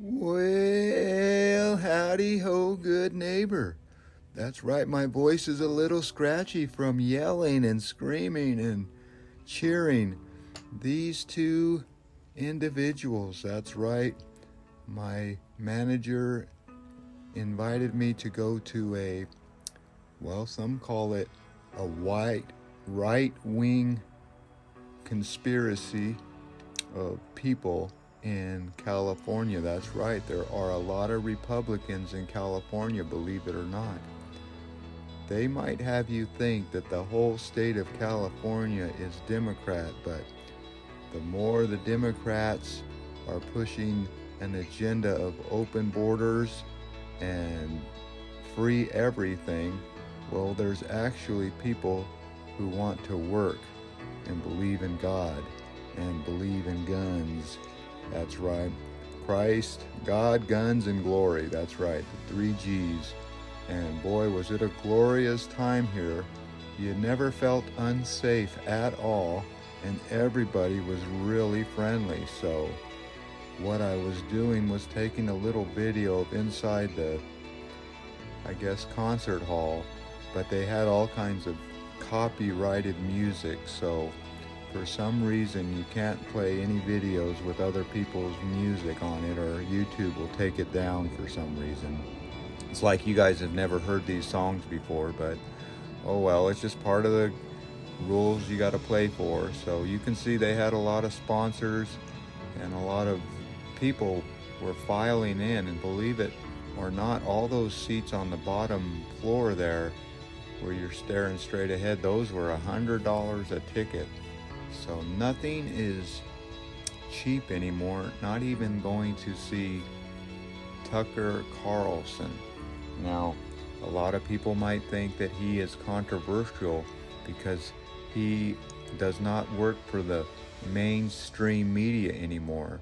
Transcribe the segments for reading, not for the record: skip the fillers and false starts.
Well, howdy ho, good neighbor. That's right, my voice is a little scratchy from yelling and screaming and cheering. These two individuals, that's right. My manager invited me to go to some call it a right-wing conspiracy of people in California. That's right, there are a lot of Republicans in California, believe it or not. They might have you think that the whole state of California is Democrat, but the more the Democrats are pushing an agenda of open borders and free everything, well, there's actually people who want to work and believe in God and believe in guns. That's right. Christ, God, guns, and glory. That's right. The 3 G's. And boy, was it a glorious time here. You never felt unsafe at all, and everybody was really friendly. So what I was doing was taking a little video of inside the, concert hall, but they had all kinds of copyrighted music, so for some reason you can't play any videos with other people's music on it, or YouTube will take it down for some reason. It's like you guys have never heard these songs before, but oh well, it's just part of the rules you got to play for. So you can see they had a lot of sponsors and a lot of people were filing in, and believe it or not, all those seats on the bottom floor there where you're staring straight ahead, those were $100 a ticket. So nothing is cheap anymore, not even going to see Tucker Carlson. Now, a lot of people might think that he is controversial because he does not work for the mainstream media anymore.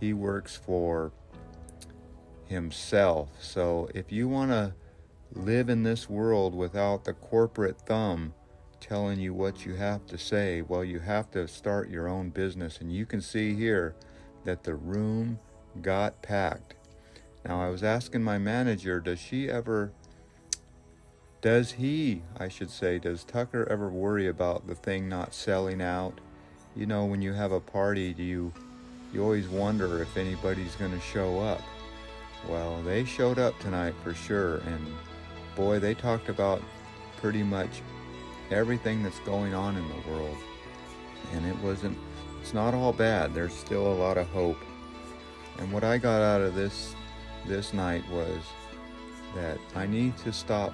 He works for himself. So if you want to live in this world without the corporate thumb telling you what you have to say, well, you have to start your own business. And you can see here that the room got packed. Now, I was asking my manager, does Tucker ever worry about the thing not selling out? You know, when you have a party, you always wonder if anybody's going to show up. Well, they showed up tonight for sure, and boy, they talked about pretty much everything that's going on in the world. And it's not all bad. There's still a lot of hope. And what I got out of this night was that I need to stop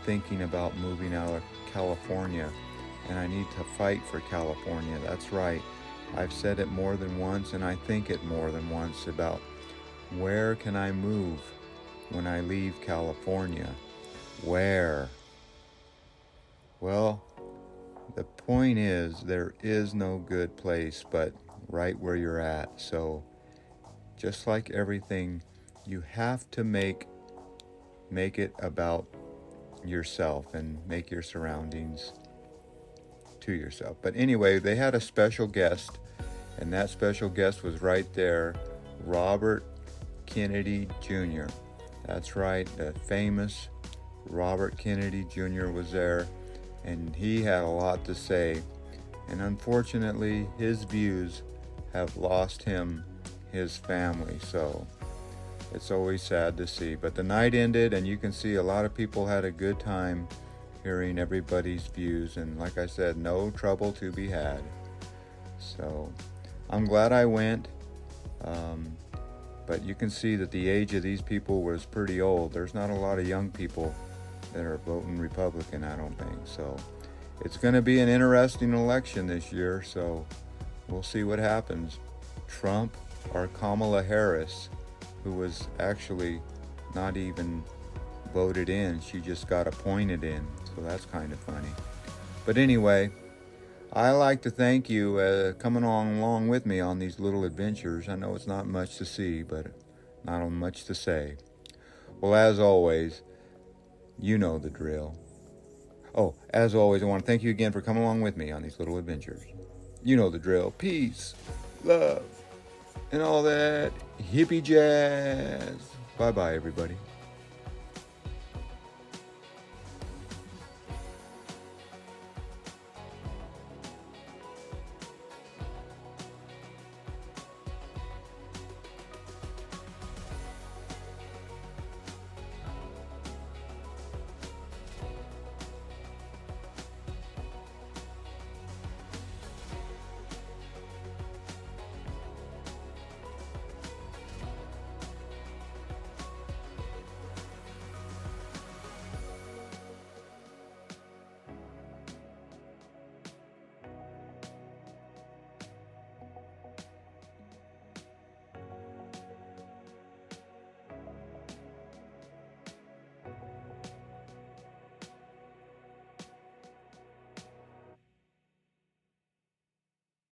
thinking about moving out of California, and I need to fight for California. That's right. I've said it more than once, and I think it more than once about where can I move when I leave California? Where? Well, the point is there is no good place but right where you're at. So just like everything, you have to make it about yourself and make your surroundings to yourself. But anyway, they had a special guest, and that special guest was right there, Robert Kennedy Jr. That's right, the famous Robert Kennedy Jr. was there, and he had a lot to say. And unfortunately, his views have lost him his family, so it's always sad to see. But the night ended, and you can see a lot of people had a good time hearing everybody's views, and like I said, no trouble to be had. So I'm glad I went, but you can see that the age of these people was pretty old. There's not a lot of young people that are voting Republican, I don't think. So it's going to be an interesting election this year, so we'll see what happens. Trump or Kamala Harris, who was actually not even voted in, she just got appointed in, so that's kind of funny. But anyway, I like to thank you coming along with me on these little adventures. I know it's not much to see, but not much to say. Well, as always, you know the drill. Oh, as always, I want to thank you again for coming along with me on these little adventures. You know the drill. Peace, love. and all that hippie jazz. Bye-bye, everybody.